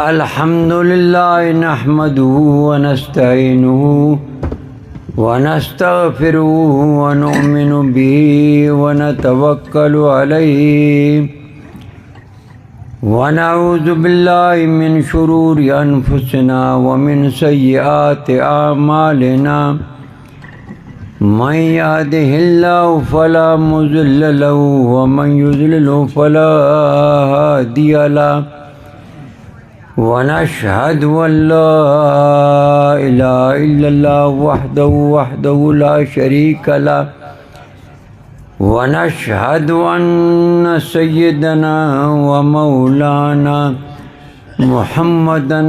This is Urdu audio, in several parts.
الحمد لله نحمده ونستعينه ونستغفره ونؤمن به ونتوكل عليه ونعوذ بالله من شرور أنفسنا ومن سيئات أعمالنا من يهده الله فلا مضل له ومن يضلل فلا هادي له ونشهد أن لا إله إلا الله وحده لا شريك له ونشهد أن سيدنا ومولانا محمدا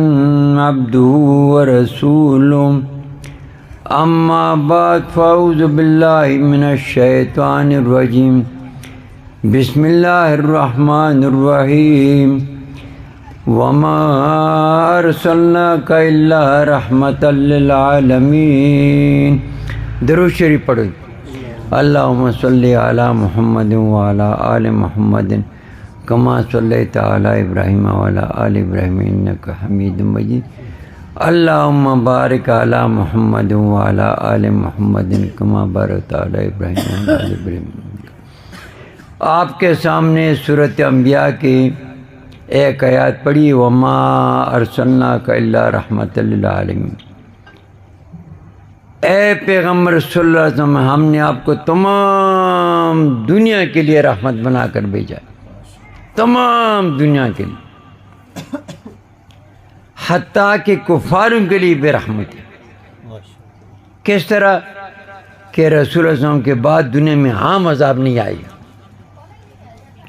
عبده ورسوله أما بعد فأعوذ بالله من الشيطان الرجيم بسم الله الرحمن الرحيم وما أرسلناك إلا رحمة للعالمين. درود شریف پڑھو. اللهم صل على محمد وعلى آل محمد كما صليت على إبراهيم وعلى آل إبراهيم إنك حميد مجيد. اللهم بارك على محمد وعلى آل محمد كما باركت على إبراهيم وعلى آل إبراهيم. آپ کے سامنے سورۃ انبیاء کی ایک آیات پڑھی وما ارسلناک الا رحمۃ للعالمین. اے پیغمبر صلی اللہ علیہ وسلم، ہم نے آپ کو تمام دنیا کے لیے رحمت بنا کر بھیجا، تمام دنیا کے لیے، حتیٰ کہ کفاروں کے لیے بے رحمت ہے. کس طرح کہ رسول اللہ صلی اللہ علیہ وسلم کے بعد دنیا میں عام عذاب نہیں آئے گا.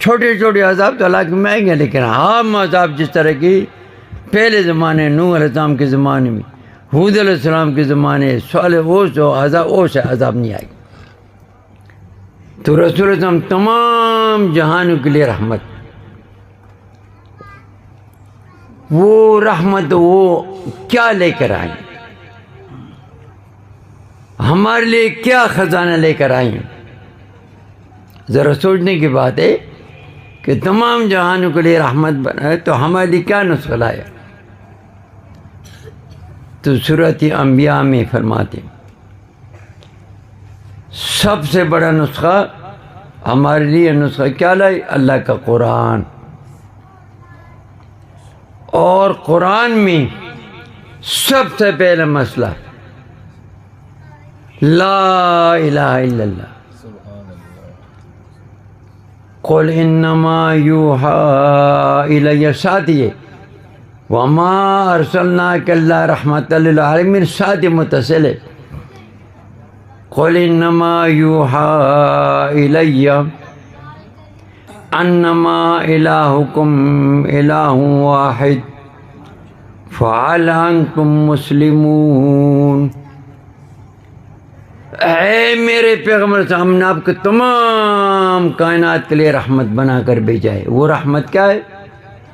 چھوٹے چھوٹے عذاب تو اللہ میں آئیں گے، لیکن عام عذاب جس طرح کی پہلے زمانے نوح علیہ السلام کے زمانے میں، حود علیہ السلام کے زمانے، صالح وہ سے عذاب نہیں آئے گا. تو رسول اللہ صلی اللہ علیہ وسلم تمام جہانوں کے لیے رحمت. وہ رحمت وہ کیا لے کر آئیں، ہمارے لیے کیا خزانہ لے کر آئیں. ذرا سوچنے کی بات ہے کہ تمام جہانوں کے لیے رحمت بنائے تو ہمارے لیے کیا نسخہ لایا. تو سورۃ انبیاء میں فرماتے سب سے بڑا نسخہ ہمارے لیے نسخہ کیا لائے؟ اللہ کا قرآن. اور قرآن میں سب سے پہلا مسئلہ لا الہ الا اللہ. قل انما یوحی الی، ساتھ یہ وما ارسلناک الا رحمۃ للعالمین ساتھ متصل ہے. قل انما یوحی الی انما الہکم الہ واحد فہل انتم مسلمون. اے میرے پیغمبر صاحب، ہم نے آپ کو تمام کائنات کے لیے رحمت بنا کر بھیجا ہے. وہ رحمت کیا ہے؟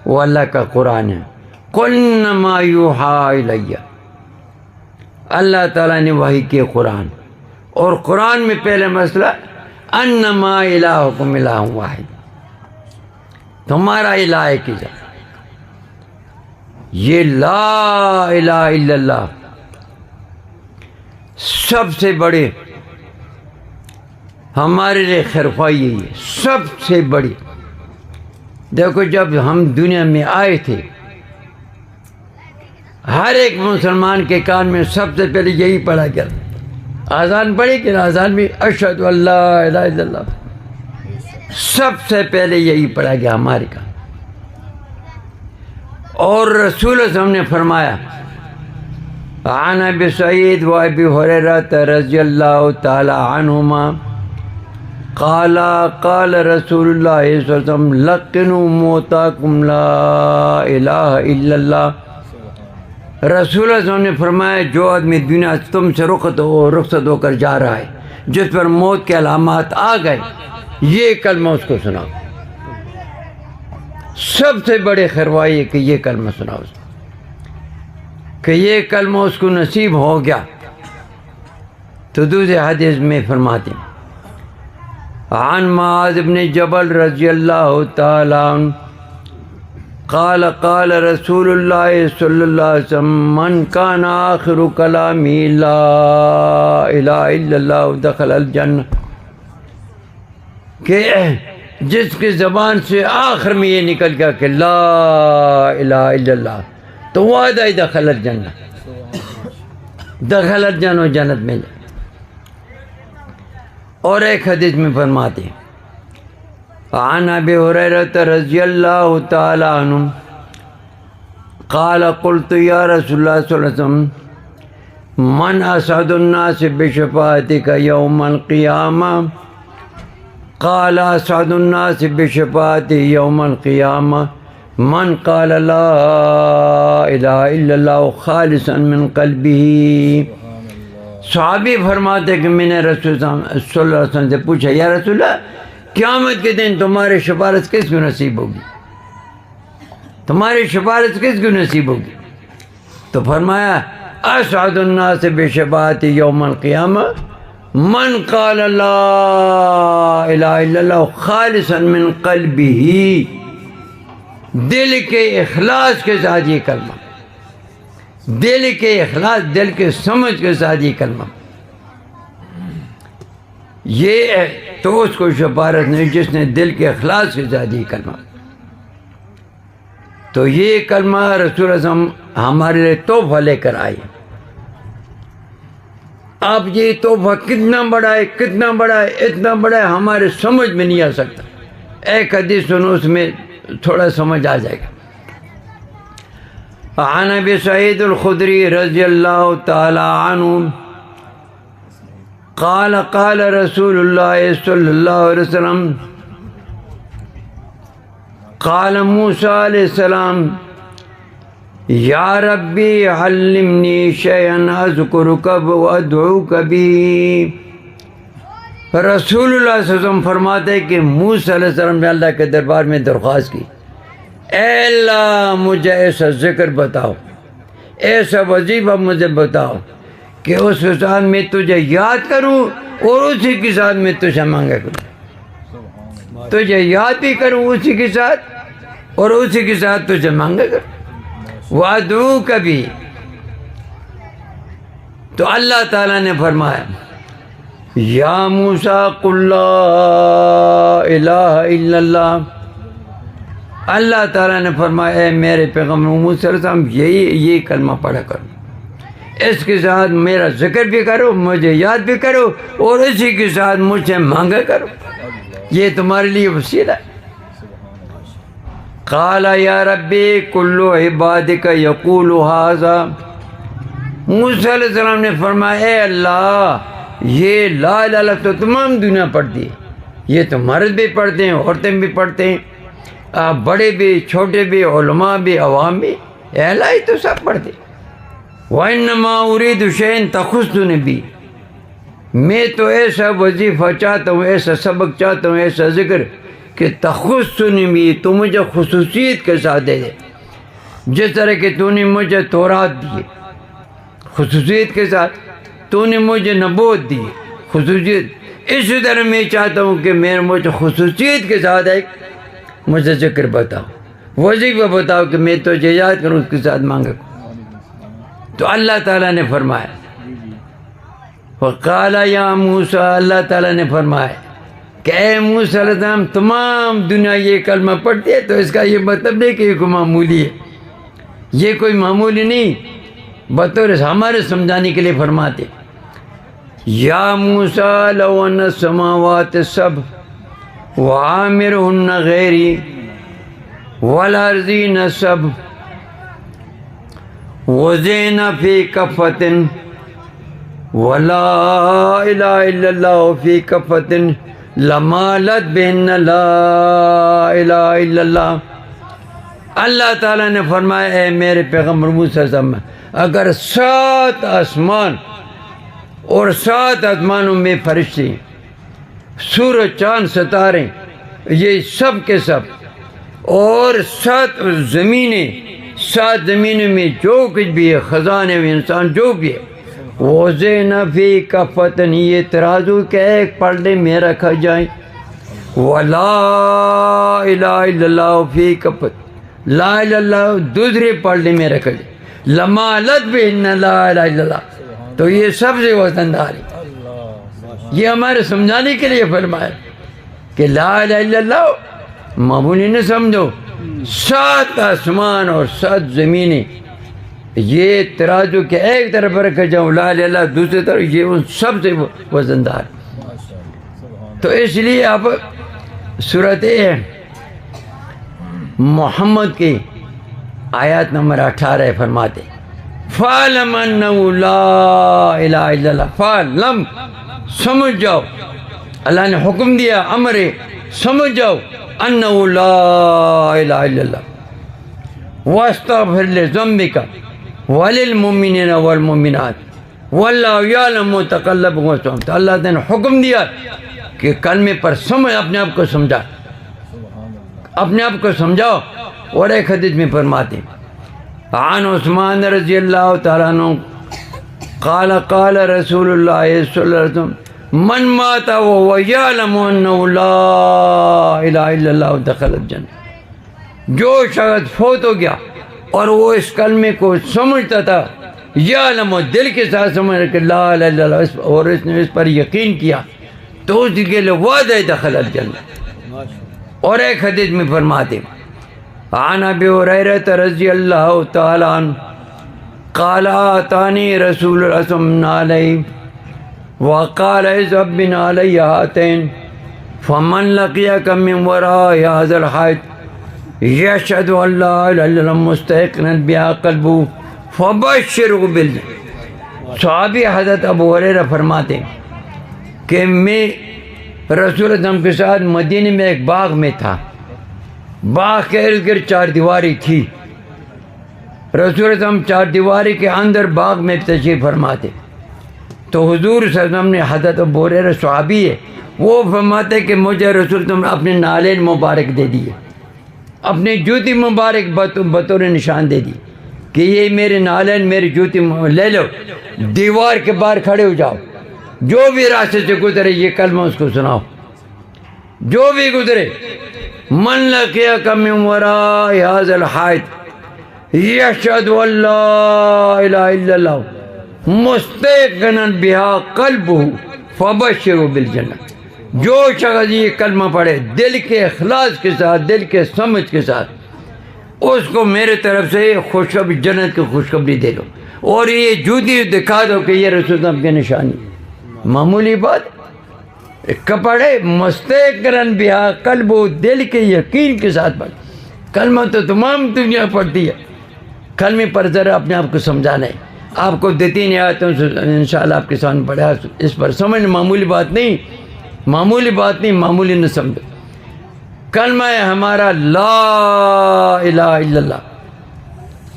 وہ اللہ کا قرآن ہے. قل انما یوحی الی، اللہ تعالیٰ نے وحی کی قرآن. اور قرآن میں پہلے مسئلہ انما الہکم الہ واحد، تمہارا الہ ایک ہی ذات. یہ لا الہ الا اللہ سب سے بڑے ہمارے لیے خیرخواہی یہی ہے، سب سے بڑی. دیکھو جب ہم دنیا میں آئے تھے ہر ایک مسلمان کے کان میں سب سے پہلے یہی پڑھا گیا. اذان پڑھی کہ آزان میں اشہد ان لا الہ الا اللہ، سب سے پہلے یہی پڑھا گیا ہمارے کان. اور رسول اللہ صلی اللہ علیہ وسلم نے فرمایا عن ابی سعید و ابی ہریرہ رضی اللہ تعالی عنہما قال قال رسول اللہ صلی اللہ علیہ وسلم لقنوا موتاکم لا الہ الا اللہ. رسول اللہ صلی اللہ علیہ وسلم نے فرمایا جو آدمی دنیا تم سے رخصت ہو کر جا رہا ہے، جس پر موت کے علامات آ گئے، یہ کلمہ اس کو سناؤ. سب سے بڑے خیرخواہی ہے کہ یہ کلمہ سناؤ اس کو، کہ یہ کلمہ اس کو نصیب ہو گیا. تو دوسرے حدیث میں فرماتے ہیں عن معاذ بن جبل رضی اللہ تعالیٰ عنہ قال قال رسول اللہ صلی اللہ علیہ وسلم من کان آخر کلامی لا الہ الا اللہ دخل الجنہ، کہ جس کی زبان سے آخر میں یہ نکل گیا کہ لا الہ الا اللہ تو وعدہ دخل الجنہ، دخل الجنہ، جنت میں جائے۔ اور ایک حدیث میں فرماتے ہیں عن ابی ہریرہ رضی اللہ تعالی عنہ قال قلت یا رسول اللہ صلی اللہ علیہ وسلم من اسعد الناس بشفاعتک یوم القیامہ، قال اسعد الناس بشفاعتی یوم القیامہ من قال لا الہ الا اللہ خالصا من قلبہ۔ صحابی فرماتے کہ میں نے رسول صلی اللہ علیہ وسلم سے پوچھا یا رسول اللہ قیامت کے دن تمہاری شفاعت کس کو نصیب ہوگی، تمہاری شفاعت کس کو نصیب ہوگی؟ تو فرمایا اسعد الناس بشفاعتی یوم القیامہ من قال لا الہ الا اللہ خالصا من قلبہ، دل کے اخلاص کے ساتھ یہ کلمہ، دل کے اخلاص، دل کے سمجھ کے ساتھ یہ کلمہ، یہ تو اس کو شفاعت نہیں جس نے دل کے اخلاص کے ساتھ یہ کلمہ۔ تو یہ کلمہ رسول اللہ صلی اللہ علیہ وسلم ہمارے لیے تحفہ لے کر آئے۔ اب یہ تحفہ کتنا بڑا ہے، کتنا بڑا ہے، اتنا بڑا ہے ہمارے سمجھ میں نہیں آ سکتا۔ ایک حدیث سنو، اس میں تھوڑا سمجھ آ جائے گا۔ عن ابی سعید الخدری رضی اللہ تعالی عنہ قال قال رسول اللہ صلی اللہ علیہ وسلم قال موسیٰ علیہ السلام یا ربی علمنی شیئا اذکرک وادعوک بھی۔ رسول اللہ صلی اللہ علیہ وسلم فرماتے کہ موسیٰ علیہ السلام نے اللہ کے دربار میں درخواست کی، اے اللہ مجھے ایسا ذکر بتاؤ، ایسا وظیفہ مجھے بتاؤ کہ اس کے ساتھ میں تجھے یاد کروں اور اسی کے ساتھ میں تجھے مانگا کروں، تجھے یاد بھی کروں اسی کے ساتھ اور اسی کے ساتھ تجھے مانگا کروں، وادعوک بھی۔ تو اللہ تعالیٰ نے فرمایا یا موسیٰ قل لا الہ الا اللہ، اللہ تعالیٰ نے فرمایا اے میرے پیغمبر موسیٰ علیہ السلام یہی کلمہ پڑھا کرو، اس کے ساتھ میرا ذکر بھی کرو، مجھے یاد بھی کرو اور اسی کے ساتھ مجھ سے مانگا کرو، یہ تمہارے لیے وسیلہ ہے۔ قال یا ربی کل عبادک یقول ھذا، موسیٰ علیہ السلام نے فرمایا اے اللہ یہ لا الہ الا اللہ تو تمام دنیا پڑھتی ہے، یہ تو مرد بھی پڑھتے ہیں، عورتیں بھی پڑھتے ہیں، بڑے بھی چھوٹے بھی، علماء بھی عوام بھی، اے اللہ ہی تو سب پڑھتے ہیں۔ وَإِنَّمَا أُرِيدُ شَيْءٍ تَخُصُّنِي بِهِ، میں تو ایسا وظیفہ چاہتا ہوں، ایسا سبق چاہتا ہوں، ایسا ذکر کہ تخصنی بھی، تو مجھے خصوصیت کے ساتھ دے دے، جس طرح کہ تو نے مجھے تورات دی خصوصیت کے ساتھ، تو نے مجھے نبوت دی خصوصیت، اسی طرح میں چاہتا ہوں کہ مجھے خصوصیت کے ساتھ ایک مجھے ذکر بتاؤ، وظیفہ بتاؤ کہ میں تجھے یاد کروں، اس کے ساتھ مانگا کروں۔ تو اللہ تعالیٰ نے فرمایا وقال یا موسیٰ، اللہ تعالیٰ نے فرمایا کہ اے موسیٰ علیہ السلام تمام دنیا یہ کلمہ پڑھتی ہے، تو اس کا یہ مطلب نہیں کہ یہ کوئی معمولی ہے، یہ کوئی معمولی نہیں، بطور ہمارے سمجھانے کے لیے فرماتے یا موسیٰ لو ان السماوات السبع وعامرهن غیری والارضین السبع وزین فی کفۃ ولا الہ الا اللہ فی کفۃ لمالت بہن لا الہ الا اللہ۔ اللہ تعالیٰ نے فرمایا اے میرے پیغمبر موسیٰ علیہ السلام، اگر 7 آسمان اور 7 آسمانوں میں فرشتے، سورج چاند ستارے، یہ سب کے سب، اور 7 زمینیں، 7 زمینوں میں جو کچھ بھی ہے، خزانے میں انسان جو بھی ہے، وزین فی کفۃ، یہ ترازو کے ایک پلڑے میں رکھا جائے، وَلَا إِلَهَ إِلَّا اللَّهُ فِي کفت لا الہ الا اللہ دوسرے پڑھنے میں رکھ دے لمالت بِهِنَّ لا الہ الا اللہ، تو یہ سب سے وزندار ہے۔ یہ ہمارے سمجھانے کے لیے فرمایا کہ لا الہ الا اللہ معمولی نہ سمجھو، 7 آسمان اور 7 زمینیں یہ ترازو کے ایک طرف رکھ جاؤ، لا الہ الا اللہ دوسری طرف، یہ ان سب سے وزندار۔ تو اس لیے اب سورۃ محمد کی آیات نمبر 18 فرماتے فَعْلَمْ أَنَّهُ لَا إِلَهَ إِلَّا اللَّهُ، فَعْلَمْ سمجھ جاؤ، اللہ نے حکم دیا، امر ہے، سمجھ جاؤ أَنَّهُ لَا إِلَهَ إِلَّا اللَّهُ وَاسْتَغْفِرْ لِذَنبِكَ وَلِلْمُؤْمِنِينَ وَالْمُؤْمِنَاتِ وَاللَّهُ يَعْلَمُ مُتَقَلَّبَكُمْ وَمَثْوَاكُمْ۔ تو اللہ نے حکم دیا کہ کلمے پر سمجھ، اپنے آپ کو سمجھا، اپنے آپ کو سمجھاؤ۔ اور ایک حدیث میں فرماتے عن عثمان رضی اللہ تعالیٰ عنہ قال قال رسول اللہ صلی اللہ علیہ وسلم من مات وهو يعلم انه لا الہ الا اللہ دخل الجنہ، جو شخص فوت ہو گیا اور وہ اس کلمے کو سمجھتا تھا، یعلم دل کے ساتھ سمجھ کہ لا الہ الا اللہ، اور اس نے اس پر یقین کیا، تو اس کے لیے وعدہ دخل الجنہ۔ اور ایک حدیث میں فرماتے عن ابی ہریرہ رضی اللہ تعالی عنہ قال آتانی رسول اللہ صلی اللہ علیہ وسلم وقال اذهب بنا علی هاتین فمن لقیک من وراء هذا الحائط یشهد ان لا الہ الا اللہ مستيقنا بها قلبه فبشره بالجنہ۔ صحابی حضرت ابو ہریرہ فرماتے کہ میں رسول اللہ کے ساتھ مدینے میں ایک باغ میں تھا، باغ کے ارد گرد 4 دیواری تھی، رسول اللہ 4 دیواری کے اندر باغ میں تشریف فرماتے، تو حضور صلی اللہ علیہ وسلم نے حضرت ابو ہریرہ صحابی ہے، وہ فرماتے کہ مجھے رسول اللہ نے اپنے نالین مبارک دے دیے، اپنے جوتی مبارک بطور نشان دے دی کہ یہ میرے نالین میری جوتی لے لو، دیوار کے باہر کھڑے ہو جاؤ، جو بھی راستے سے گزرے یہ کلمہ اس کو سناؤ، جو بھی گزرے من لقیک من وراء هذا الحائط یشهد ان لا الہ الا اللہ مستيقنا بها قلبه فبشره بالجنہ۔ جو شخص یہ کلمہ پڑھے دل کے اخلاص کے ساتھ، دل کے سمجھ کے ساتھ، اس کو میرے طرف سے خوشخبری، جنت کی خوشخبری دے دو، اور یہ جوتی دکھا دو کہ یہ رسول اللہ کی نشانی۔ معمولی بات کپڑے مستقرن بہا قلب و دل کے یقین کے ساتھ پڑھ۔ کلمہ تو تمام دنیا پڑھتی ہے، کلمے پر ذرا اپنے آپ کو سمجھانا ہے۔ آپ کو 2-3 آیتوں سے انشاءاللہ آپ کے سامنے پڑھا، اس پر سمجھنا معمولی بات نہیں، معمولی بات نہیں، معمولی نہ سمجھو۔ کلمہ ہے ہمارا لا الہ الا اللہ۔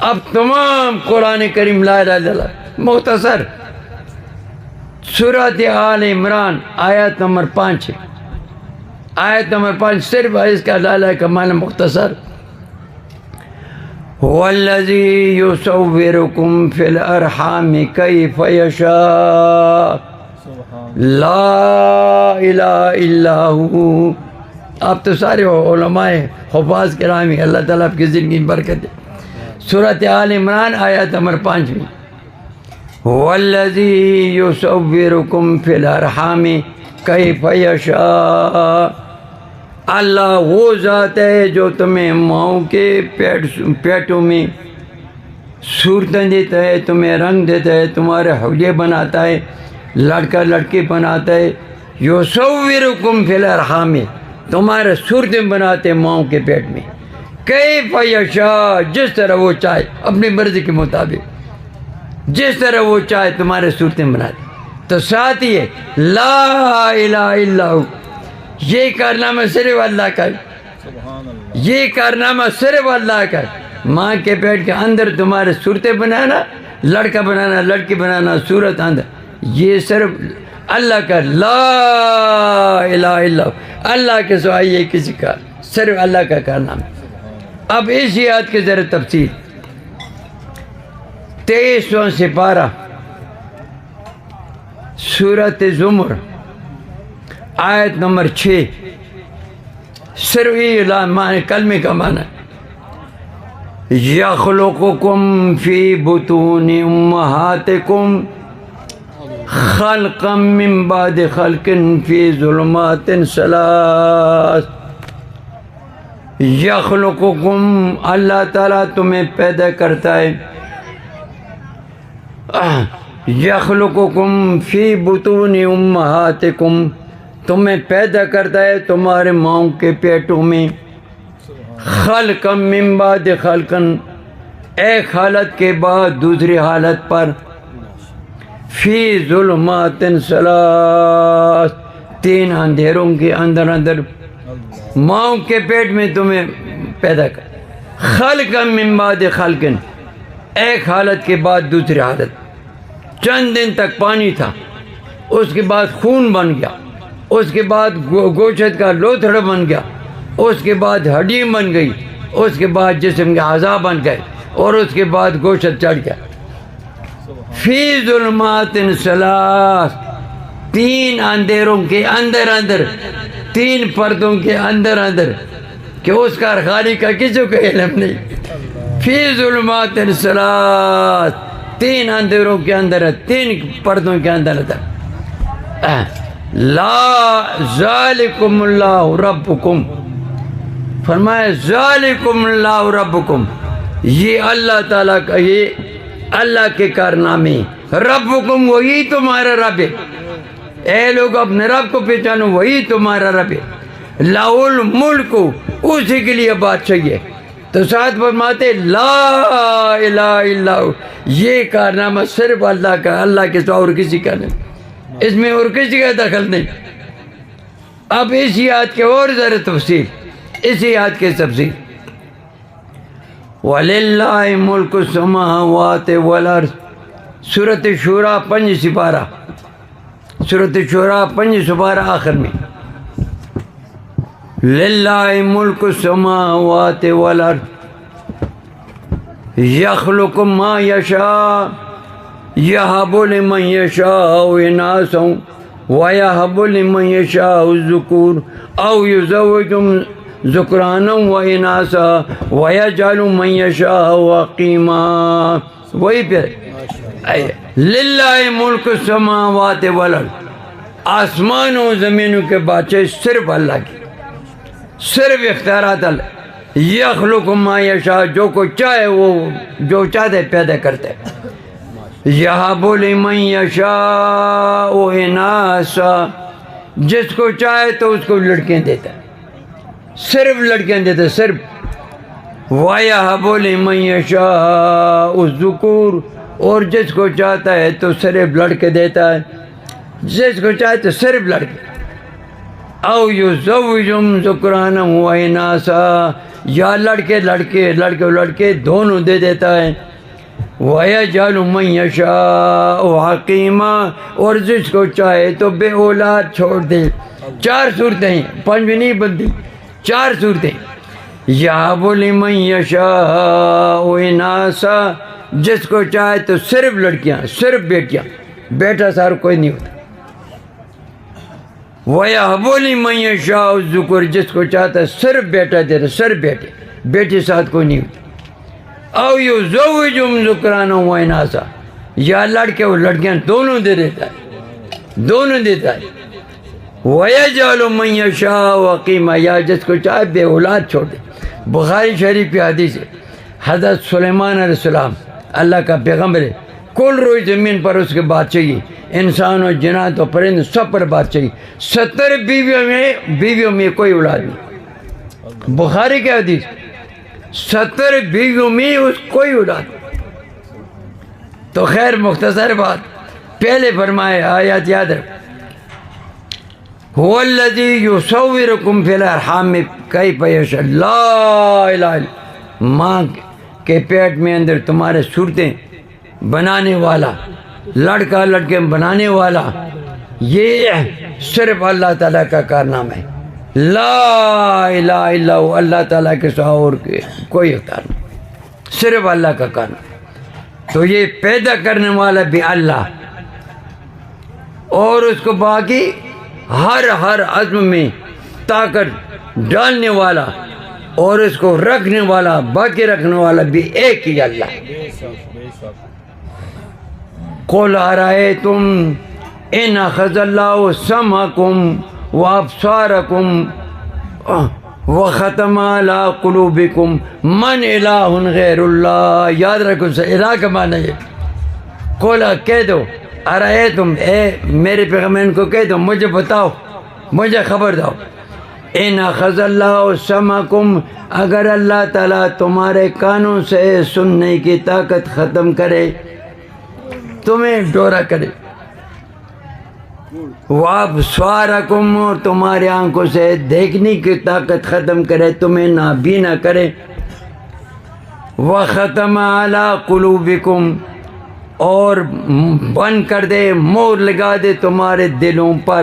اب تمام قرآن کریم لا الہ الا اللہ، مختصر سورۃ آل عمران آیت نمبر 5 ہے، آیت نمبر 5 صرف اس کا لا الہ کا معنی مختصر هو الذی یصورکم فی الارحام کیف یشاء لا الہ الا هو۔ آپ تو سارے علماء حفاظ کرام، اللہ تعالیٰ آپ کی زندگی برکت دے۔ سورۃ آل عمران آیت نمبر 5 میں هو الذی یصورکم فی الارحام کیف یشاء، اللہ وہ ذات ہے جو تمہیں ماؤں کے پیٹوں میں صورتیں دیتا ہے، تمہیں رنگ دیتا ہے، تمہارے حلیے بناتا ہے، لڑکا لڑکی بناتا ہے۔ یصورکم فی الارحام، تمہارے صورتیں بناتے ہیں ماؤں کے پیٹ میں، کیف یشاء، جس طرح وہ چاہے، اپنی مرضی کے مطابق جس طرح وہ چاہے تمہارے صورتیں بناتے۔ تو ساتھ ہی ہے لا الہ الا ہو، یہ کارنامہ صرف اللہ کا ہے، یہ کارنامہ صرف اللہ کا ہے۔ ماں کے پیٹ کے اندر تمہارے صورتیں بنانا، لڑکا بنانا، لڑکی بنانا، صورت اندر، یہ صرف اللہ کا، لا الہ الا ہو، اللہ کے سوا یہ کسی کا، صرف اللہ کا کارنامہ۔ اب اس آیت کی ذرا تفصیل، 23واں سپارہ سورۃ زمر آیت نمبر 6، صرف یہ معنی کلمے کا معنی یخلقکم فی بطون امہاتکم خلقا من بعد خلق فی ظلمات ثلاث. یخلقکم اللہ تعالیٰ تمہیں پیدا کرتا ہے. یخلقکم فی بطون امہاتکم تمہیں پیدا کرتا ہے تمہارے ماؤں کے پیٹوں میں. خلقا من بعد خلقا ایک حالت کے بعد دوسری حالت پر. فی ظلمات ثلاث تین اندھیروں کے اندر اندر ماؤں کے پیٹ میں تمہیں پیدا کر. خلقا من بعد خلق ایک حالت کے بعد دوسری حالت. چند دن تک پانی تھا، اس کے بعد خون بن گیا، اس کے بعد گوشت کا لوتھڑا بن گیا، اس کے بعد ہڈی بن گئی، اس کے بعد جسم کے اعضاء بن گئے، اور اس کے بعد گوشت چڑھ گیا. فی ظلمات ثلاث تین اندھیروں کے اندر اندر، تین پردوں کے اندر اندر کہ اس کا خالق کا کسی کو علم نہیں. فی ظلمات ثلاث تین اندھیروں کے اندر، تین پردوں کے اندر لا ذالکم اللہ ربکم. فرمایا ذالکم اللہ ربکم، یہ اللہ تعالیٰ کا، یہ اللہ کے کارنامے. ربکم وہی تمہارا رب ہے. اے لوگ اپنے رب کو پہچانو، وہی تمہارا رب ہے. لہ الملک اسی کے لیے بادشاہی ہے. تو ساتھ فرماتے لا الہ الا ہو، یہ کارنامہ صرف اللہ کا، اللہ کے سوا اور کسی کا نہیں، اس میں اور کسی کا دخل نہیں. اب اس آیت کے اور ذرا تفصیل، اسی آیت کے تفصیل. وَلِلَّهِ مُلْكُ السَّمَاوَاتِ وَالْأَرْضِ سورۃ شورى 5 سپارہ، سورۃ شورى 5 سپارہ آخر میں. لِلَّهِ مُلْكُ السَّمَاوَاتِ وَالْأَرْضِ يَخْلُقُ مَا يَشَاءُ يَهَبُ لِمَن يَشَاءُ إِنَاثًا وَيَهَبُ لِمَن يَشَاءُ الذُّكُورَ أَوْ يُزَوِّجُهُمْ ذکرانا و اناسا ویجعل من یشاء عقیما. وہی پھر للہ ملک السماوات والارض، آسمانوں و زمینوں کے بادشاہ صرف اللہ کی، صرف اختیارات اللہ. یخلق ما یشاء جو کو چاہے وہ جو چاہتے پیدا کرتے. یہب لمن یشاء اناسا جس کو چاہے تو اس کو لڑکیاں دیتا ہے، صرف لڑکیاں دیتا ہے صرف. وَيَهَبُ لِمَن يَشَاءُ الذُّكُورَ اور جس کو چاہتا ہے تو صرف لڑکے دیتا ہے، جس کو چاہے تو صرف لڑکے. أَوْ يُزَوِّجُهُمْ ذُكْرَانًا وَإِنَاثًا یا لڑکے لڑکے لڑکے لڑکے دونوں دے دیتا ہے. وَيَجْعَلُ مَن يَشَاءُ عَقِيمًا اور جس کو چاہے تو بے اولاد چھوڑ دے. 4 صورتیں ہیں، 5 بھی نہیں بنتی، 4 صورتیں. یَهَبُ لِمَن یَشَاءُ إِنَاثًا جس کو چاہے تو صرف لڑکیاں، صرف بیٹیاں، بیٹا سار کوئی نہیں ہوتا. وَيَهَبُ لِمَن يَشَاءُ الذُّكُورَ جس کو چاہتا ہے صرف بیٹا دیتا، صرف بیٹے، بیٹی ساتھ کوئی نہیں ہوتی. أَوْ يُزَوِّجُهُمْ ذُكْرَانًا وَإِنَاثًا یا لڑکے اور لڑکیاں دونوں دے دیتا ہے، دونوں دیتا ہے. وَيَجْعَلُ مَن يَشَاءُ عَقِيمًا یا جس کو چاہے بے اولاد چھوڑ دے. بخاری شریف کی حدیث ہے، حضرت سلیمان علیہ السلام اللہ کا پیغمبر ہے، کل روئی زمین پر اس کے بادشاہی، انسان و جنات و پرند سب پر بادشاہی. 70 بیویوں میں کوئی اولاد نہیں. بخاری کی حدیث 70 بیویوں میں اس کوئی اولاد. تو خیر مختصر بات، پہلے فرمائے آیات یاد رکھ. هو الذی یصورکم فی الارحام کیف یشاء. لا الہ الا ماں کے پیٹ میں اندر تمہارے صورتیں بنانے والا، لڑکا لڑکے بنانے والا، یہ صرف اللہ تعالیٰ کا کارنامہ ہے. لا الہ الا ہو، اللہ تعالیٰ کے سوا اور کوئی اختیار نہیں، صرف اللہ کا کارنامہ. تو یہ پیدا کرنے والا بھی اللہ، اور اس کو باقی ہر عزم میں طاقت ڈالنے والا اور اس کو رکھنے والا، باقی رکھنے والا بھی ایک ہی اللہ۔ قُلْ أَرَأَيْتُمْ إِنْ أَخَذَ اللَّهُ سَمْعَكُمْ وَأَبْصَارَكُمْ وَخَتَمَ عَلَىٰ قُلُوبِكُمْ مَنْ إِلَٰهٌ غَيْرُ اللَّهِ۔ یاد رکھو الہ کا معنی ہے۔ قُلْ کہہ دو، أَرَأَيْتُمْ، اے میرے پیغمبر کو کہہ دو، مجھے بتاؤ، مجھے خبر دو، إِنْ أَخَذَ اللَّهُ سَمْعَكُمْ، اگر اللہ تعالیٰ تمہارے کانوں سے سننے کی طاقت ختم کرے، تمہیں ڈورا کرے، وَأَبْصَارَكُمْ، اور تمہاری آنکھوں سے دیکھنے کی طاقت ختم کرے، تمہیں نابینا کرے، وَخَتَمَ عَلَىٰ قُلُوبِكُمْ، اور بند کر دے، مور لگا دے تمہارے دلوں پر،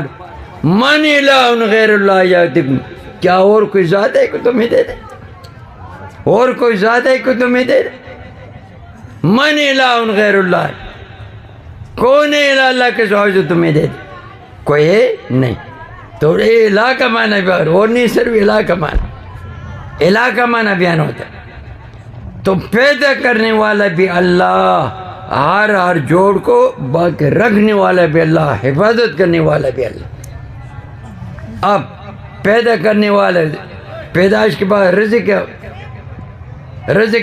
مَنْ إِلَٰهٌ غَيْرُ اللَّهِ يَأْتِيكُمْ، کیا اور کوئی ذات ہے کہ تمہیں دے دے؟ اور کوئی ذات ہے کہ تمہیں دے دے؟ مَنْ إِلَٰهٌ غَيْرُ اللَّهِ، کون ہے الہ اللہ کے سوا جو تمہیں دے دے؟ کوئی ہے نہیں۔ تو الہ کا معنی بیان، اور نہیں صرف الہ کا معنی، الہ کا معنی بیان ہوتا ہے۔ تو پیدا کرنے والا بھی اللہ، ہر جوڑ کو باقی رکھنے والا بھی اللہ، حفاظت کرنے والا بھی اللہ۔ اب پیدا کرنے والا، پیدائش کے بعد رزق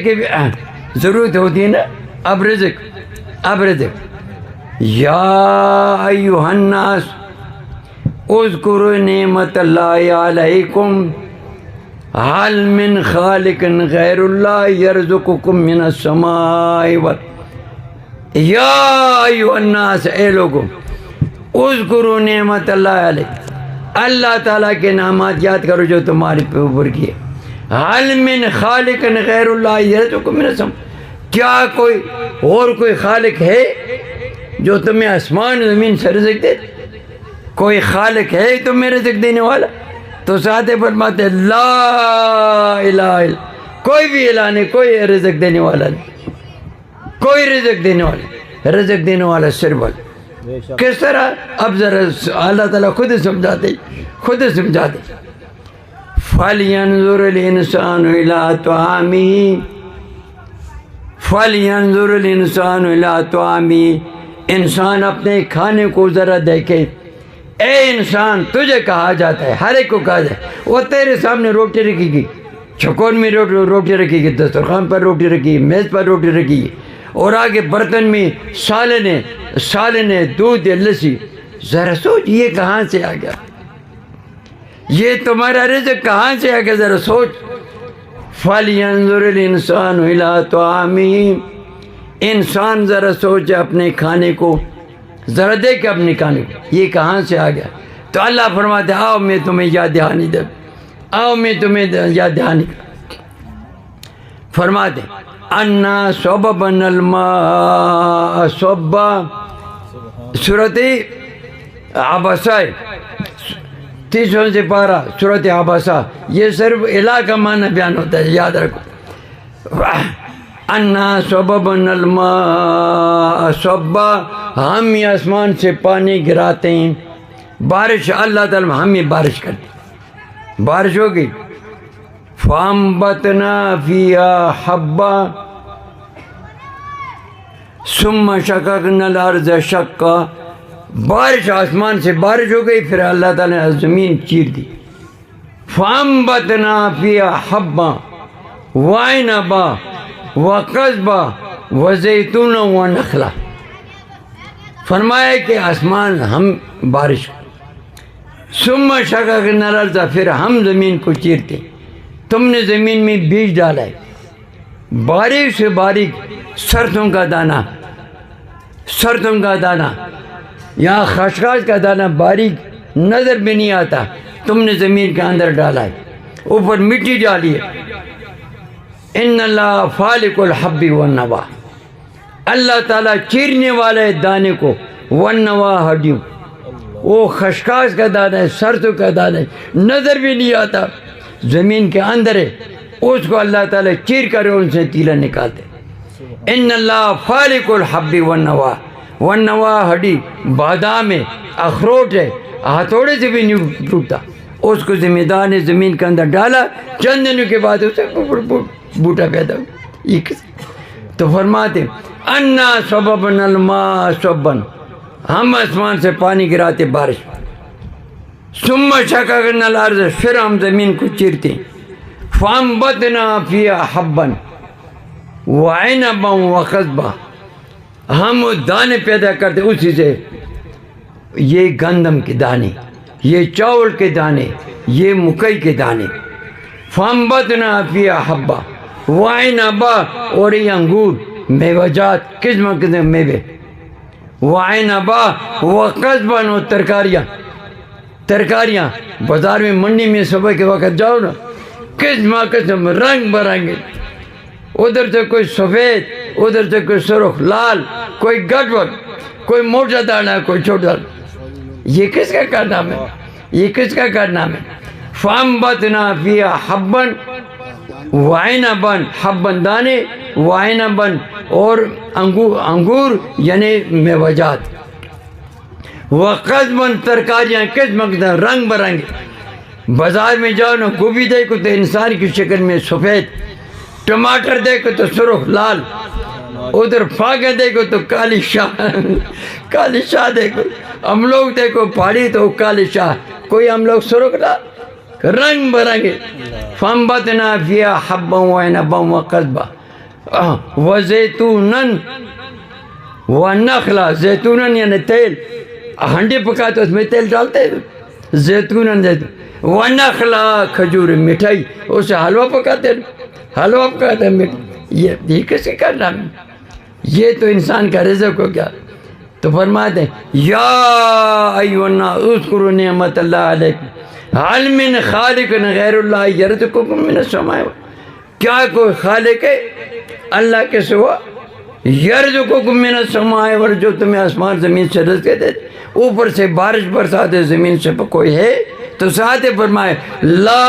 کی بھی ضرورت ہوتی ہے نا، اب رزق یا ایھا الناس اذکروا نعمت اللہ علیکم هل من خالق غیر اللہ یرزقکم من السماء والارض۔ یا ایھا الناس، اے لوگوں، اذکروا نعمت اللہ علیکم، اللہ تعالیٰ کے نعمات یاد کرو جو تمہارے اوپر کیے۔ هل من خالق غیر اللہ یرزقکم من السماء، کیا کوئی اور کوئی خالق ہے جو تمہیں آسمان و زمین سے رزق دے؟ کوئی خالق ہے تمہیں رزق دینے والا؟ تو ساتھ فرماتے لا الہ الا، کوئی بھی الہ نہیں، کوئی رزق دینے والا نہیں، کوئی رزق دینے والا، رزق دینے والا صرف اللہ۔ کس طرح؟ اب ذرا اللہ تعالیٰ خود سمجھاتے فَلْيَنْظُرِ الْإِنسَانُ إِلَىٰ طَعَامِهِ، فَلْيَنْظُرِ الْإِنسَانُ إِلَىٰ طَعَامِهِ، انسان اپنے کھانے کو ذرا دیکھے۔ اے انسان، تجھے کہا جاتا ہے، ہر ایک کو کہا جاتا ہے، وہ تیرے سامنے روٹی رکھی گی، چکور میں روٹی رکھی گی، دسترخوان پر روٹی رکھی گی، میز پر روٹی رکھی گی، اور آگے برتن میں سالن ہے، دودھ ہے، لسی۔ ذرا سوچ یہ کہاں سے آ گیا؟ یہ تمہارا رزق کہاں سے آ گیا؟ ذرا سوچ۔ فَلْيَنْظُرِ الْإِنسَانُ إِلَىٰ طَعَامِهِ، انسان ذرا سوچے اپنے کھانے کو، ذرا دیکھ اپنے کھانے کو، یہ کہاں سے آ گیا؟ تو اللہ فرماتے آؤ میں تمہیں یاد دہانی دے، آؤ میں تمہیں یاد دہانی فرماتے انا صببنا الماء صبا، سورۃ عبسہ 30 سے پارہ سورۃ عبسہ، یہ صرف الہ کا معنی بیان ہوتا ہے، یاد رکھو۔ انا صببنا الماء صبا، ہم یہ آسمان سے پانی گراتے ہیں، بارش اللہ تعالیٰ ہم یہ بارش کرتے ہیں، بارش ہوگی۔ فَأَنبَتْنَا فِيهَا حَبًّا ثُمَّ شَقَقْنَا الْأَرْضَ شَقًّا، بارش آسمان سے بارش ہو گئی، پھر اللہ تعالیٰ نے زمین چیر دی۔ فَأَنبَتْنَا فِيهَا حَبًّا وَعِنَبًا وَقَضْبًا وَزَيْتُونًا وَنَخْلًا، فرمایا کہ آسمان ہم بارش، ثُمَّ شَقَقْنَا الْأَرْضَ، پھر ہم زمین کو چیرتے، تم نے زمین میں بیج ڈالا ہے، باریک سے باریک سرسوں کا دانہ یا خشخاش کا دانہ باریک نظر بھی نہیں آتا، تم نے زمین کے اندر ڈالا ہے، اوپر مٹی ڈالی ہے۔ ان اللہ فالق الحب والنوا، اللہ تعالیٰ چیرنے والا ہے دانے کو، والنوا ہڈیوں، وہ خشخاش کا دانہ ہے، سرسوں کا دانہ ہے، نظر بھی نہیں آتا، زمین کے اندر ہے، اس کو اللہ تعالیٰ چیر کر ان سے تیلا نکالتے۔ ان اللہ فالق الحب والنوا، والنوا ہڈی، بادام ہے، اخروٹ ہے، ہتھوڑے سے بھی نہیں ٹوٹتا، اس کو ذمہ دار نے زمین کے اندر ڈالا، چند دنوں کے بعد اسے بوٹا پیدا ہوا. یہ تو فرماتے انا صببنا الماء صبا، ہم آسمان سے پانی گراتے بارش، ثم شققنا الارض، پھر ہم زمین کو چیرتے، فانبتنا فیہا حبا وعنبا وقضبا، ہم دانے پیدا کرتے اسی سے، یہ گندم کے دانے، یہ چاول کے دانے، یہ مکئی کے دانے. فانبتنا فیہا حبا وعنبا، اور یہ انگور، میوہ جات، قسم قسم میوے، وعنبا وقضبا، اور ترکاریاں بازار میں منڈی میں صبح کے وقت جاؤ نا، قسم قسم رنگ برنگے، ادھر سے کوئی سفید، ادھر سے کوئی سرخ لال، کوئی گٹوٹ، کوئی موٹا دانا، کوئی چھوٹا دانا. یہ کس کا کارنامہ ہے؟ یہ کس کا کارنامہ ہے؟ فانبتنا فیہا حبا وعنبا، حبن دانے، وعنبا اور انگور یعنی میوہ جات، وقضبا ترکاریاں، قسم قسم رنگ برنگے. بازار میں جاؤ نا، گوبھی دیکھو تو انسان کی شکل میں سفید، ٹماٹر دیکھو تو سرخ لال، ادھر فاقہ دیکھو تو کالی شاہ دیکھو، ہم لوگ دیکھو پہاڑی تو کالی شاہ، کوئی ہم لوگ سرخ لال، رنگ برنگے. فانبتنا فیہا حبا وعنبا وقضبا وزیتونا ونخلا، زیتونن یعنی تیل، ہنڈی پکاتے اس میں تیل ڈالتے ہیں، زیتونن ونخلا، کھجور مٹھائی، اسے حلوہ پکاتے ہیں، حلوہ پکاتے ہیں. یہ کس کا نام ہے؟ یہ تو انسان کا رزق ہو گیا. تو فرماتے ہیں یا ایھا الناس اذکروا نعمت اللہ علیکم هل من خالق غیر اللہ یرزقکم من السماء، کیا کوئی خالق ہے اللہ کے سوا؟ یرزقکم من السماء، اور جو تمہیں آسمان زمین سے رزق دیتے، اوپر سے بارش برساتے، زمین سے کوئی ہے؟ تو ساتھ فرمائے لا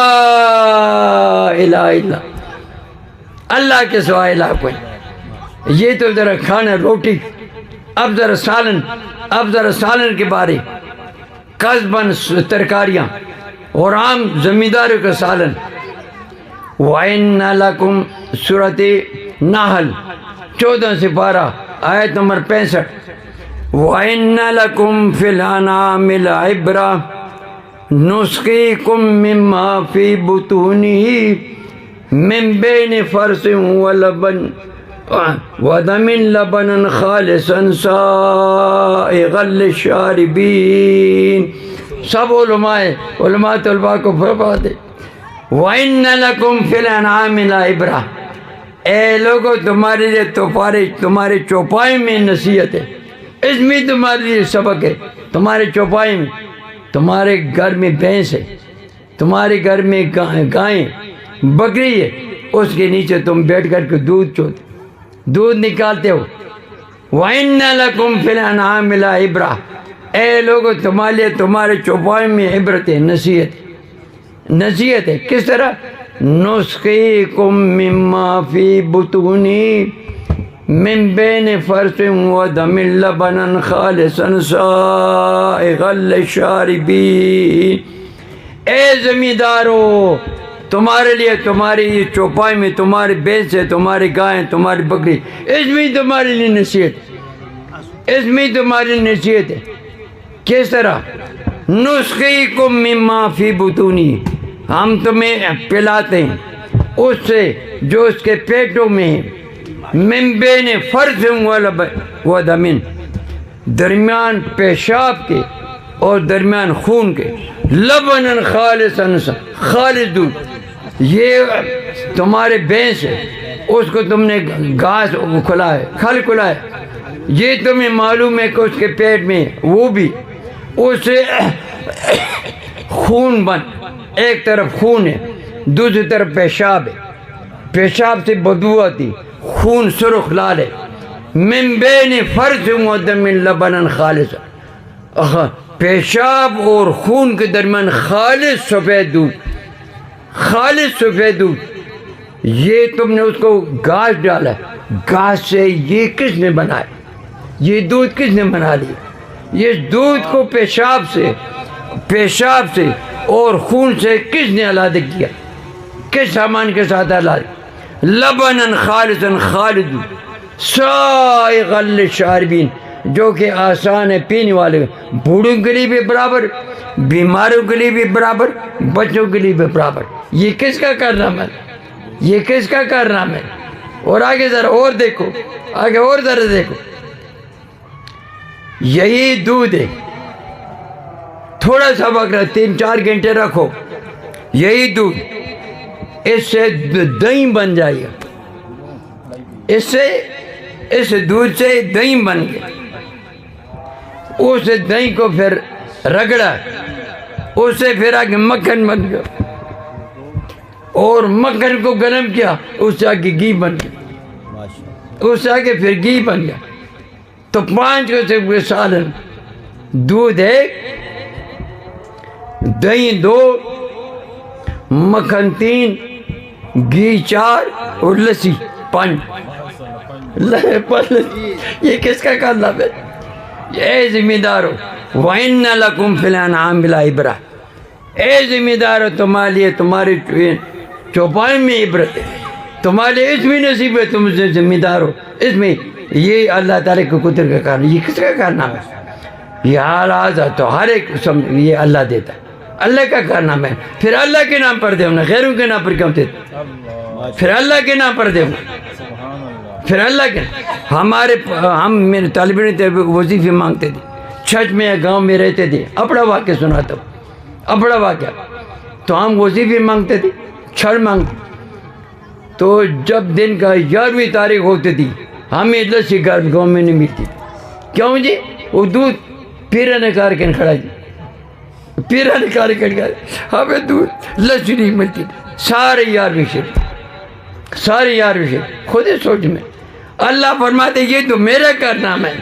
الہ الا اللہ کے سوا الہ کوئی. یہ تو ذرا کھانا روٹی، اب ذرا سالن کے بارے، قضباً ترکاریاں اور عام زمینداروں کا سالن. وَإِنَّ لَكُمْ سورۃ نحل 14 سپارہ آیت نمبر 65. وَإِنَّ لَكُمْ فِي الْأَنْعَامِ لَعِبْرَةً نُسْقِيكُم مِّمَّا فِي بُطُونِهِ مِن بَيْنِ فَرْثٍ وَلَبَنٍ وَدَمٍ لَبَنًا خَالِصًا سَائِغًا لِلشَّارِبِينَ. سب علماء طلباء کو فرماتے وَإِنَّ لَكُمْ فِي الْأَنْعَامِ لَعِبْرَةً، اے لوگو تمہارے لیے تمہارے چوپائے میں نصیحت ہے، اس میں تمہارے لیے سبق ہے. تمہارے چوپائے میں، تمہارے گھر میں بھینس ہے، تمہارے گھر میں گائیں بکری ہے، اس کے نیچے تم بیٹھ کر کے دودھ نکالتے ہو. وَإِنَّ لَكُمْ فِي الْأَنْعَامِ لَعِبْرَةً، اے لوگو تمہارے لیے تمہارے چوپائے میں عبرت ہے، نصیحت ہے. کس طرح؟ نُسْقِيكُم مِّمَّا فِي بُطُونِهِ مِن بَيْنِ فَرْثٍ وَدَمٍ لَبَنًا خَالِصًا سَائِغًا لِلشَّارِبِينَ. اے زمیندارو، تمہارے لیے تمہاری چوپائی میں تمہاری بھینس ہے، تمہاری گائیں، تمہاری بکری، اس میں تمہارے لیے نصیحت ہے. کس طرح؟ نُسْقِيكُم مِّمَّا فِي بُطُونِهِ، ہم تمہیں پلاتے ہیں اس سے جو اس کے پیٹوں میں ہے. مِن بَيْنِ فَرْثٍ وَدَمٍ، درمیان پیشاب کے اور درمیان خون کے. لبناً خالصاً، خالص دودھ. یہ تمہارے بھینس ہے، اس کو تم نے گھاس کھلایا، کھل کھلایا، یہ تمہیں معلوم ہے کہ اس کے پیٹ میں وہ بھی اس سے خون بن، ایک طرف خون ہے، دوسری طرف پیشاب ہے، پیشاب سے بدبو آتی، خون سرخ لال ہے. من بین فرث ودم لبنا خالصا، پیشاب اور خون کے درمیان خالص سفید دودھ، خالص سفید دودھ. یہ تم نے اس کو گھاس ڈالا، گھاس سے یہ کس نے بنایا؟ یہ دودھ کس نے بنا لیا؟ یہ دودھ کو پیشاب سے اور خون سے کس نے علیحدہ کیا؟ کس سامان کے ساتھ علیحدہ؟ لبنن خالصا خالد سائغا للشاربین، جو کہ آسان ہے پینے والے، بوڑھوں کے لیے بھی برابر، بیماروں کے لیے بھی برابر، بچوں کے لیے بھی برابر۔ یہ کس کا کارنامہ ہے؟ یہ کس کا کارنامہ ہے؟ اور آگے ذرا اور دیکھو، آگے اور ذرا دیکھو، یہی دودھ ہے، تھوڑا سا وقت 3-4 گھنٹے رکھو، یہی دودھ، اس سے دہی بن جائے گا، اس دودھ سے دہی بن گیا، اس دہی کو پھر رگڑا، اس سے پھر آگے مکھن بن گیا، اور مکھن کو گرم کیا، اس سے آگے گھی بن گیا، اس سے آگے پھر گھی بن گیا۔ تو 5 قسم کے سالن، دودھ 1، دہی 2، مکھن 3، گھی 4 اور لسی 5۔ یہ کس کا کارنامہ ہے؟ اے ذمہ دارو، وَإِنَّ لَكُمْ فِي الْأَنْعَامِ لَعِبْرَةً، اے ذمہ دارو تمہارے لیے تمہاری چوپائے میں عبرت ہے، تمہارے لیے اس میں نصیب ہے، تم سے ذمہ دار ہو اس میں۔ یہ اللہ تعالیٰ کے قدرت کا کارنامہ، یہ کس کا کارنامہ ہے؟ یہ حالات تو ہر ایک یہ اللہ دیتا ہے، اللہ کا کارنامہ ہے۔ پھر اللہ کے نام پر دے ہونا، غیروں کے نام پر کیوں دیتا؟ پھر اللہ کے نام پر دے ہونا، پھر اللہ کے ہم میرے طالب علم تھے، وظیفے مانگتے تھے، چھٹ میں گاؤں میں رہتے تھے، اپنا واقعہ سناتا ہوں، اپنا واقعہ۔ تو ہم وظیفے مانگتے تھے، چھٹ مانگتے، تو جب دن کا 11ویں تاریخ ہوتی تھی، ہمیں لسی گاؤں میں نہیں ملتی تھی۔ کیوں جی؟ وہ دودھ پیرا نکار کے کھڑا جی، پیرا نکار کے کھڑا، ہمیں دودھ لسی نہیں ملتی تھی۔ سارے 11ویں شریف، سارے 11ویں شریف، خود ہی سوچ میں اللہ فرماتے یہ تو میرا کارنامہ ہے،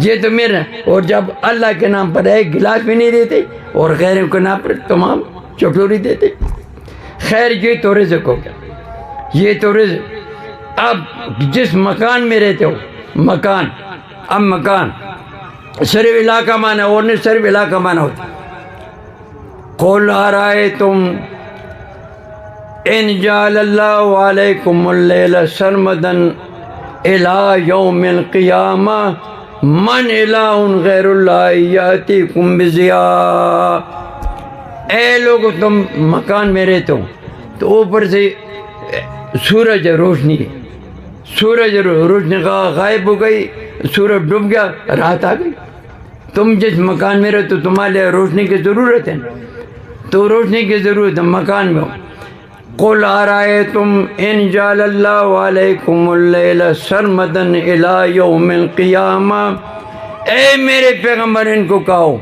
یہ تو میرا۔ اور جب اللہ کے نام پر ایک گلاس بھی نہیں دیتے اور غیروں کے نام پر تمام چٹوری دیتے۔ خیر یہ تو رزق ہو گیا، یہ تو رزق۔ اب جس مکان میں رہتے ہو، مکان، اب مکان صرف علاقہ مانا اور نہیں صرف علاقہ مانا ہوتا۔ قل ارائیتم ان جعل اللہ علیکم اللیل سرمدا الی یوم القیامہ من الہ غیر اللہ یاتیکم بضیاء۔ اے لوگ تم مکان میں رہتے ہو تو اوپر سے سورج روشنی ہے، سورج روشنی غائب ہو گئی، سورج ڈوب گیا، رات آ گئی۔ تم جس مکان میں رہتے ہو تمہارے لیے روشنی کی ضرورت ہے، تو روشنی کی ضرورت ہے، مکان میں ہو۔ قل ارائیتم ان جعل اللہ علیکم اللیل سرمدا الی یوم القیامہ، اے میرے پیغمبر ان کو کہو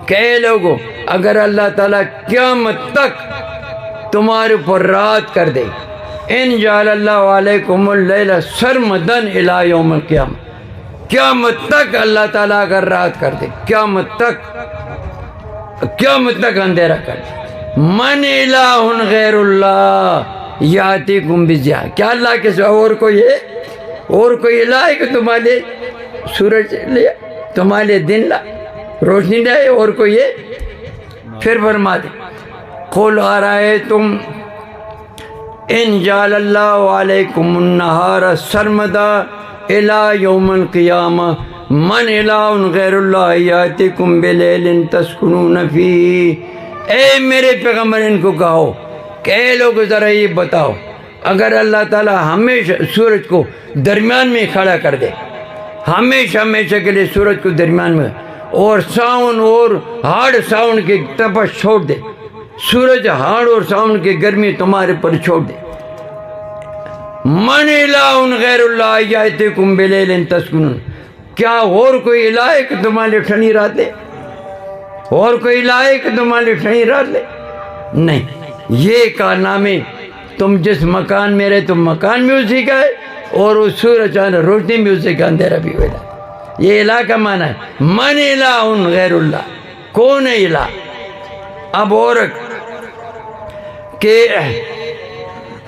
کہ اے لوگو اگر اللہ تعالیٰ قیامت تک تمہارے اوپر رات کر دے، ان جعل اللہ علیکم اللیل سرمدا الی یوم القیامہ، قیامت تک اللہ تعالیٰ اگر رات کر دے، قیامت تک اندھیرا کر دے، من الہ غیر اللہ یاتیکم بضیاء، کیا اللہ کے سوا اور کوئی الہ ہے کہ تمہارے لیے سورج لیا، تمہارے لیے دن لا، روشنی لائے، اور کوئی ہے؟ پھر فرما دے قل ارائیتم ان جعل اللہ علیکم النہار سرمدا الی یوم القیامہ من الہ غیر اللہ یاتیکم بلیل تسکنون فیہ، اے میرے پیغمبر ان کو کہو کہ اے لوگ ذرا یہ بتاؤ اگر اللہ تعالیٰ ہمیشہ سورج کو درمیان میں کھڑا کر دے، ہمیشہ کے لیے سورج کو درمیان میں، اور ساون اور ہاڑ ساون کی تپش چھوڑ دے، سورج ہاڑ اور ساون کی گرمی تمہارے پر چھوڑ دے، من الہ غیر اللہ یاتیکم بلیل تسکنون، کیا اور کوئی الہ ہے کہ تمہارے لیے ٹھنڈی رات دے؟ اور کوئی الہ ہے کہ تمہارے لیے ٹھنڈی رات لے؟ نہیں، یہ کارنامے تم جس مکان میں رہے تم مکان میں اسی کا ہے، اور اس سورج روشنی بھی اسی کا، اندھیرا بھی ہوئے۔ یہ الہ کا معنی ہے من الہ غیر اللہ، کون ہے الہ؟ اب اور کہ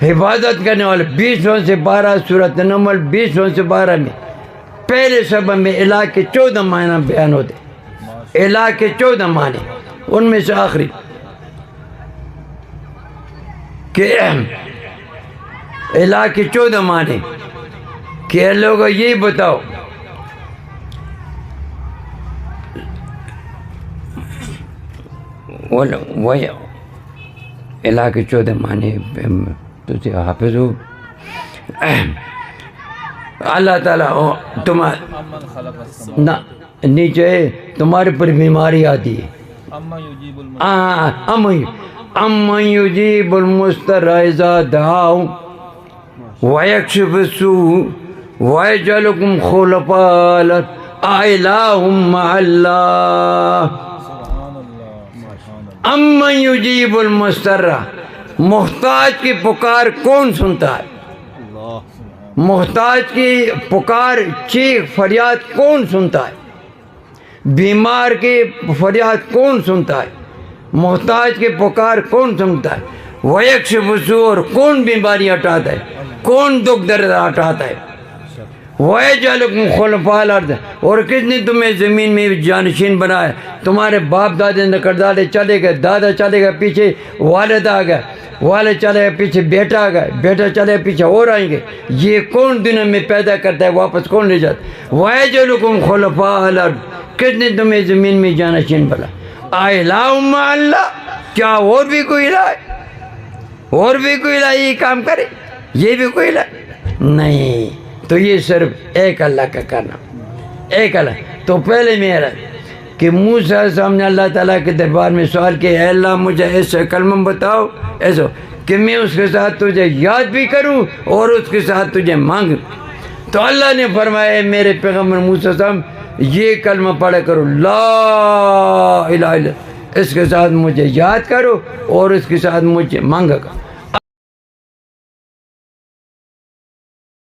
حفاظت کرنے والے 20 سے 12 سورۃ نمل 20 سے 12 میں پہلے سبب میں الہ کے 14 معنی بیان ہوتے، الہ کے 14 معنی، ان میں سے آخری کہ الہ کے 14 معنی کہ لوگوں یہی بتاؤ وہی الہ کے 14 معنی تجھے حافظ ہو اللہ تعالیٰ نہ نیچے تمہارے پر بیماری آتی ہے امن یجیب المضطر اذا دعاہ ویکشف السوء ویجعلکم خلفاء الارض اإلہ مع اللہ امن یجیب المضطر محتاج کی پکار کون سنتا ہے محتاج کی پکار چیخ فریاد کون سنتا ہے بیمار کی فریاد کون سنتا ہے محتاج کی پکار کون سنتا ہے ویکشف السوء کون بیماری ہٹاتا ہے کون دکھ درد ہٹاتا ہے وَيَجْعَلُكُمْ خُلَفَاءَ الْأَرْضِ اور کس نے تمہیں زمین میں جانشین بنایا تمہارے باپ دادے نقردادے چلے گئے دادا چلے گئے پیچھے والد آ گئے والد چلے گئے پیچھے بیٹا آ گئے بیٹا چلے گئے پیچھے اور آئیں گے یہ کون دنیا میں پیدا کرتا ہے واپس کون لے جاتا ہے وَيَجْعَلُكُمْ خُلَفَاءَ الْأَرْضِ کس نے تمہیں زمین میں جانشین بنا اِلٰہٌ مع اللہ کیا اور بھی کوئی الہ ہے اور بھی کوئی الہ یہ کام کرے یہ بھی کوئی الہ نہیں تو یہ صرف ایک اللہ کا کرنا ایک اللہ تو پہلے میرا کہ موسیٰ علیہ السلام نے اللہ تعالیٰ کے دربار میں سوال کیا اے اللہ مجھے ایسے کلمہ بتاؤ ایسا کہ میں اس کے ساتھ تجھے یاد بھی کروں اور اس کے ساتھ تجھے مانگوں تو اللہ نے فرمایا میرے پیغمبر موسیٰ علیہ السلام یہ کلمہ پڑھا کرو لا الہ الا اس کے ساتھ مجھے یاد کرو اور اس کے ساتھ مجھے مانگا کرو